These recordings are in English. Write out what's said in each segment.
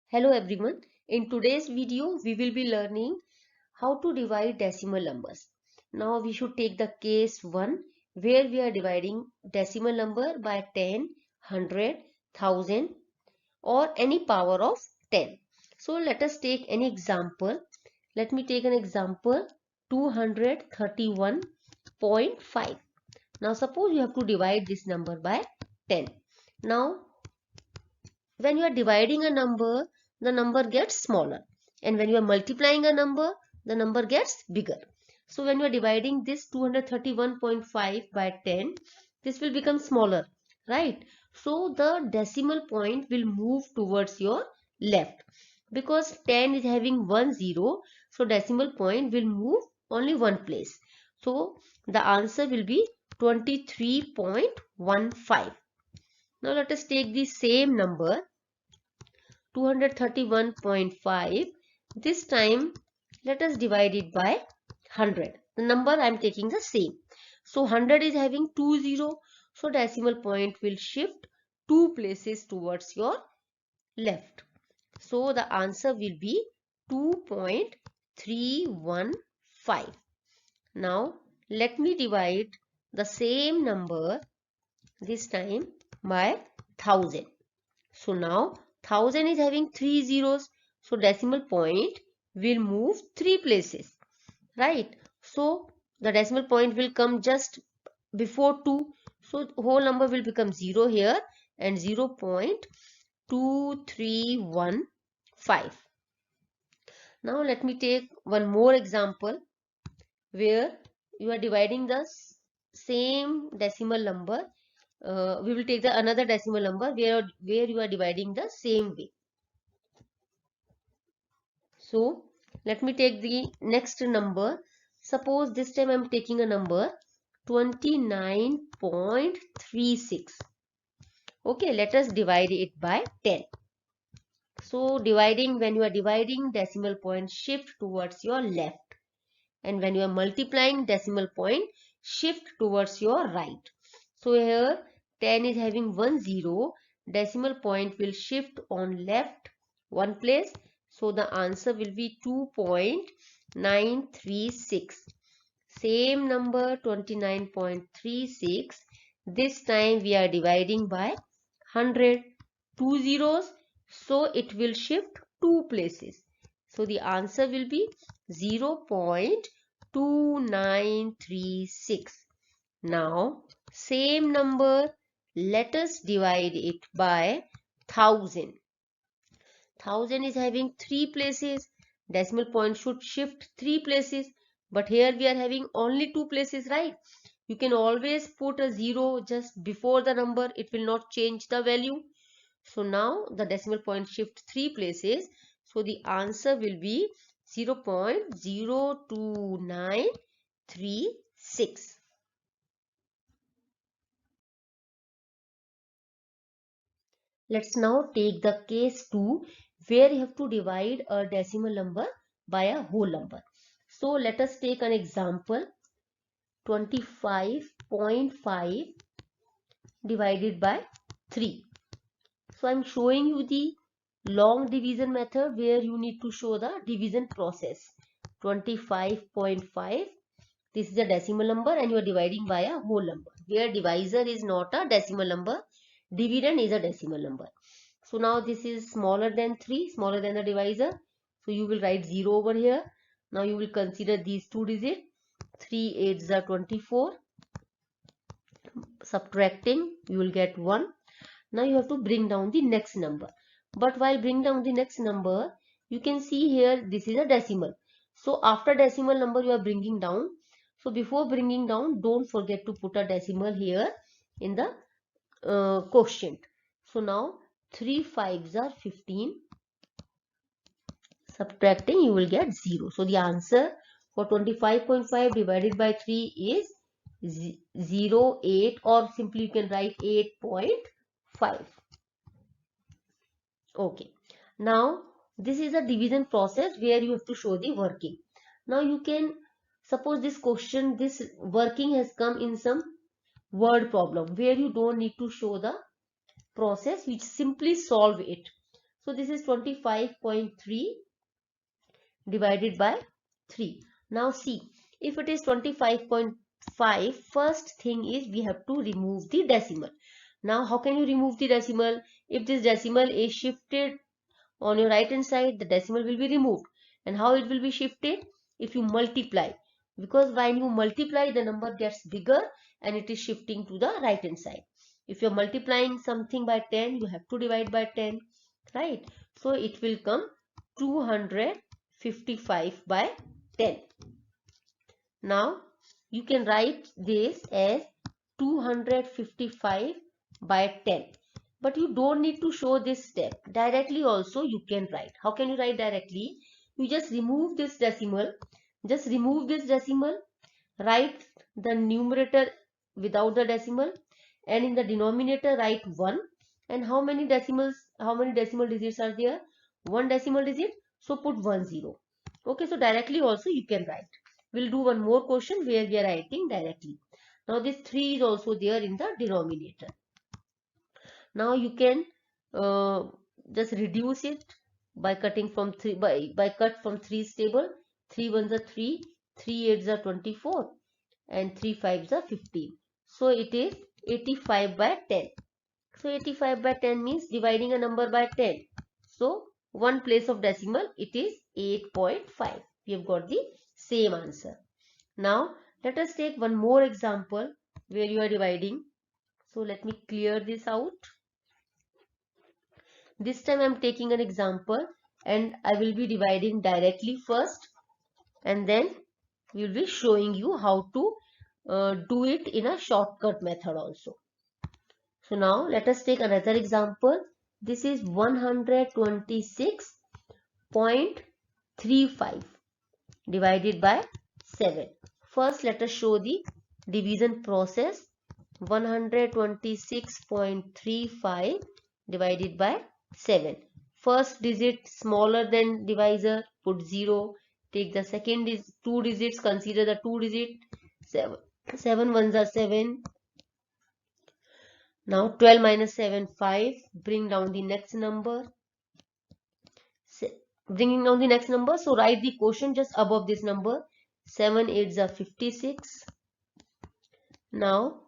Hello everyone. In today's video, we will be learning how to divide decimal numbers. Now we should take the case 1 where we are dividing decimal number by 10, 100, 1000 or any power of 10. So let us take any example. Let me take an example 231.5. Now suppose you have to divide this number by 10. Now when you are dividing a number, the number gets smaller, and when you are multiplying a number gets bigger. So when you are dividing this 231.5 by 10, this will become smaller, right? So the decimal point will move towards your left, because 10 is having one zero, so decimal point will move only one place. So the answer will be 23.15. Now let us take the same number 231.5. This time let us divide it by 100. The number I am taking the same. So 100 is having 20. So decimal point will shift 2 places towards your left. So the answer will be 2.315. Now let me divide the same number this time by 1000. So now 1000 is having 3 zeros. So decimal point will move 3 places, right? So the decimal point will come just before 2. So whole number will become 0 here and 0.2315. Now let me take one more example where you are dividing the same decimal number. We will take the another decimal number where you are dividing the same way. So let me take the next number. Suppose this time I am taking a number 29.36. Okay, let us divide it by 10. So when you are dividing, decimal point shift towards your left, and when you are multiplying, decimal point shift towards your right. So here 10 is having one zero, decimal point will shift on left one place. So the answer will be 2.936. Same number 29.36. This time we are dividing by 100. Two zeros, so it will shift two places. So the answer will be 0.2936. Now same number, let us divide it by 1000. 1000 is having 3 places. Decimal point should shift 3 places. But here we are having only 2 places, right? You can always put a 0 just before the number. It will not change the value. So now the decimal point shift 3 places. So the answer will be 0.02936. Let's now take the case 2 where you have to divide a decimal number by a whole number. So let us take an example 25.5 divided by 3. So I am showing you the long division method where you need to show the division process. 25.5, this is a decimal number and you are dividing by a whole number, where divisor is not a decimal number, dividend is a decimal number. So now this is smaller than 3, smaller than the divisor. So you will write 0 over here. Now you will consider these two digits. 3 8s are 24. Subtracting, you will get 1. Now you have to bring down the next number. But while bringing down the next number, you can see here this is a decimal. So after decimal number you are bringing down. So before bringing down, don't forget to put a decimal here in the quotient. So now 3 5s are 15. Subtracting, you will get 0. So the answer for 25.5 divided by 3 is 0, 8, or simply you can write 8.5. Okay. Now this is a division process where you have to show the working. Now you can suppose this question, this working has come in some word problem where you don't need to show the process, which simply solve it. So this is 25.3 divided by 3. Now see, if it is 25.5, first thing is we have to remove the decimal. Now how can you remove the decimal? If this decimal is shifted on your right hand side, the decimal will be removed. And how it will be shifted? If you multiply. Because when you multiply, the number gets bigger and it is shifting to the right hand side. If you are multiplying something by 10, you have to divide by 10, right? So it will come 255 by 10. Now you can write this as 255 by 10. But you don't need to show this step. Directly also you can write. How can you write directly? You just remove this decimal. Just remove this decimal. Write the numerator without the decimal. And in the denominator write 1. And how many decimal digits are there? 1 decimal digit. So put 1 0. Okay, so directly also you can write. We'll do one more question where we are writing directly. Now this 3 is also there in the denominator. Now you can just reduce it by cutting from 3 by cut from 3's table. 3 1s are 3, 3 8s are 24 and 3 5s are 15. So it is 85 by 10. So 85 by 10 means dividing a number by 10. So one place of decimal, it is 8.5. We have got the same answer. Now let us take one more example where you are dividing. So let me clear this out. This time I am taking an example and I will be dividing directly first, and then we will be showing you how to do it in a shortcut method also. So now let us take another example. This is 126.35 divided by 7. First let us show the division process. 126.35 divided by 7. First digit smaller than divisor, put 0. Take the second is 2 digits, consider the 2 digit. 7 1s are 7. Now 12 minus 7, 5. Bring down the next number. Bringing down the next number, so write the quotient just above this number. 7 8s are 56. Now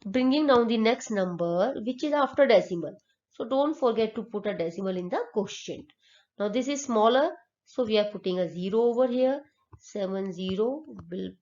bringing down the next number, which is after decimal. So don't forget to put a decimal in the quotient. Now this is smaller, so we are putting a 0 over here. 7 0 will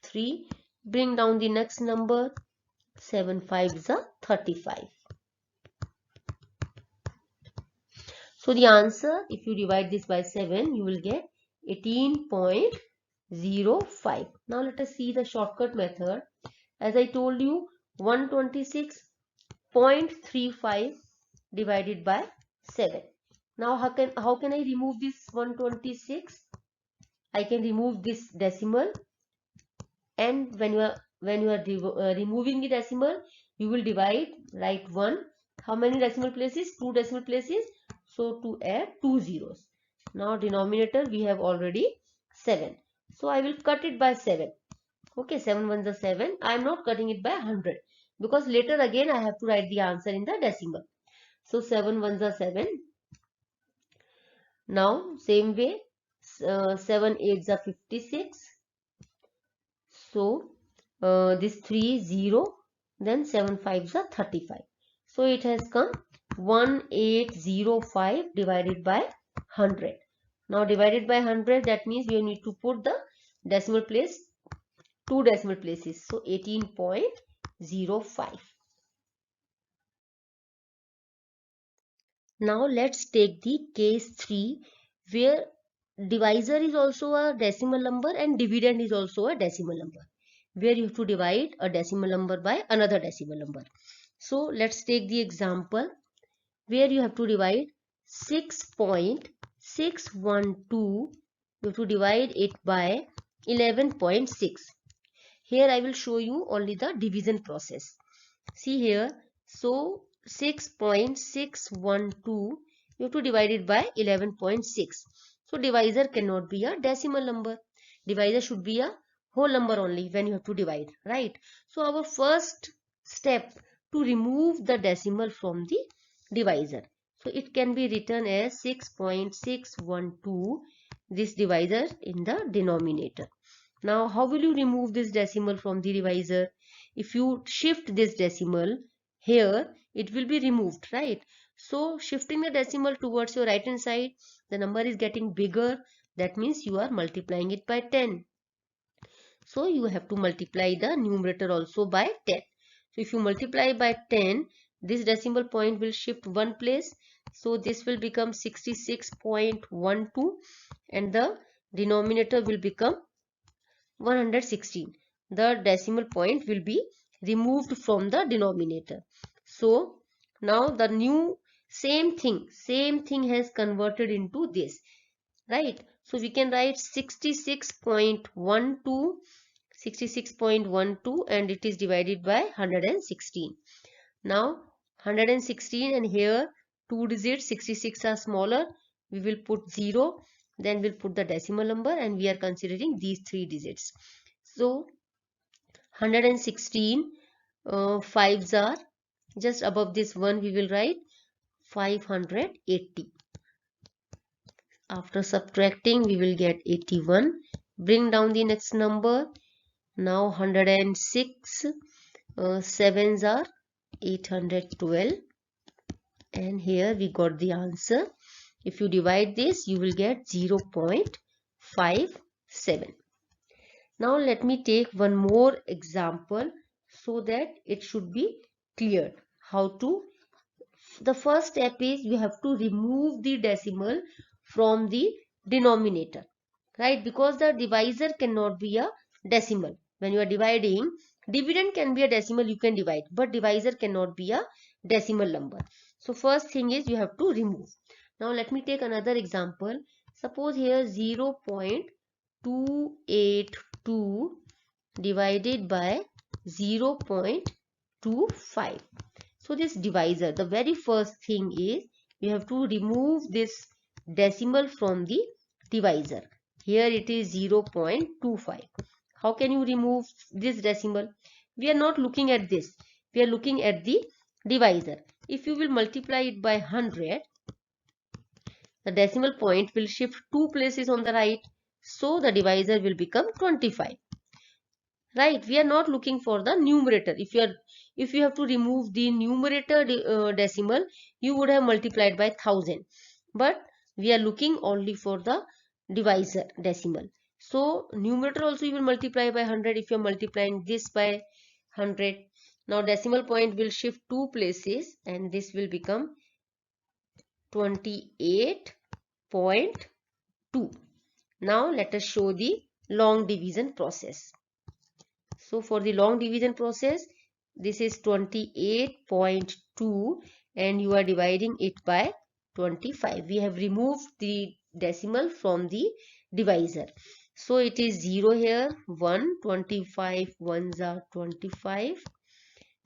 3. Bring down the next number. 7 5s are 35. So the answer, if you divide this by 7, you will get 18.05. Now let us see the shortcut method. As I told you, 126.35 divided by 7. Now how can I remove this 126? I can remove this decimal, and when you are removing the decimal, you will divide, write 1. How many decimal places? 2 decimal places. So to add 2 zeros. Now denominator we have already 7. So I will cut it by 7. Okay, 7 1s are 7. I am not cutting it by 100 because later again I have to write the answer in the decimal. So 7 1s are 7. Now same way, 7 8s are 56. So this 3 0, then 7 5s are 35. So it has come 1805 divided by 100. Now divided by 100, that means you need to put the decimal place, 2 decimal places. So 18.05. Now let's take the case 3 where divisor is also a decimal number and dividend is also a decimal number, where you have to divide a decimal number by another decimal number. So let's take the example where you have to divide 6.612. You have to divide it by 11.6. Here I will show you only the division process. See here, so 6.612, you have to divide it by 11.6. So divisor cannot be a decimal number. Divisor should be a whole number only when you have to divide, right? So our first step to remove the decimal from the divisor. So it can be written as 6.612, this divisor in the denominator. Now how will you remove this decimal from the divisor? If you shift this decimal here, it will be removed, right? So shifting the decimal towards your right hand side, the number is getting bigger. That means you are multiplying it by 10. So you have to multiply the numerator also by 10. So if you multiply by 10, this decimal point will shift one place. So this will become 66.12 and the denominator will become 116. The decimal point will be removed from the denominator. So now the new same thing has converted into this, right? So we can write 66.12 and it is divided by 116. Now 116 and here two digits 66 are smaller. We will put 0, then we'll put the decimal number and we are considering these three digits. So 116 fives are just above this one, we will write 580. After subtracting we will get 81. Bring down the next number. Now 106 sevens are 812 and here we got the answer. If you divide this you will get 0.57. Now let me take one more example so that it should be clear how to. The first step is you have to remove the decimal from the denominator, right? Because the divisor cannot be a decimal. When you are dividing, dividend can be a decimal, you can divide, but divisor cannot be a decimal number. So first thing is you have to remove. Now let me take another example. Suppose here 0.282 divided by 0.25. So this divisor, the very first thing is you have to remove this decimal from the divisor. Here it is 0.25. How can you remove this decimal? We are not looking at this. We are looking at the divisor. If you will multiply it by 100, the decimal point will shift two places on the right. So the divisor will become 25. Right? We are not looking for the numerator. If you have to remove the numerator decimal, you would have multiplied by 1000. But we are looking only for the divisor decimal. So numerator also you will multiply by 100 if you are multiplying this by 100. Now decimal point will shift two places and this will become 28.2. Now let us show the long division process. So for the long division process, this is 28.2 and you are dividing it by 25. We have removed the decimal from the divisor. So it is 0 here, 1, 25 ones are 25.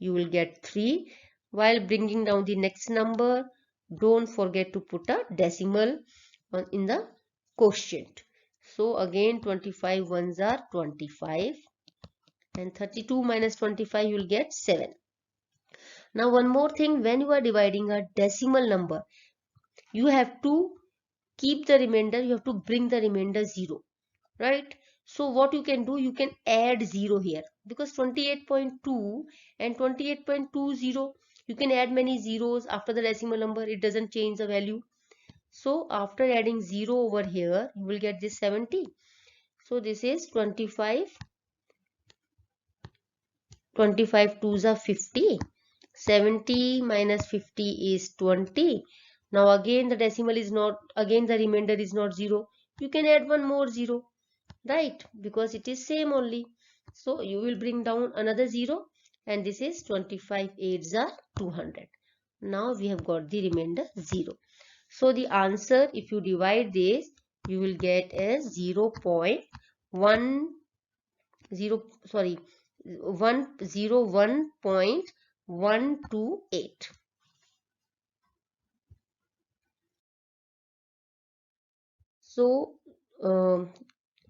You will get 3. While bringing down the next number, don't forget to put a decimal in the quotient. So again 25 ones are 25. And 32 minus 25 you will get 7. Now one more thing, when you are dividing a decimal number, you have to keep the remainder, you have to bring the remainder 0, right? So what you can do, you can add 0 here because 28.2 and 28.20, you can add many zeros after the decimal number, it doesn't change the value. So after adding 0 over here, you will get this 70. So this is 25 twos are 50. 70 minus 50 is 20. Now again the decimal is not, again the remainder is not 0. You can add one more 0, right? Because it is same only. So you will bring down another 0 and this is 25 8s are 200. Now we have got the remainder 0. So the answer, if you divide this, you will get as 101.128. So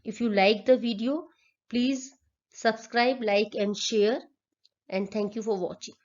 if you like the video, please subscribe, like and share, and thank you for watching.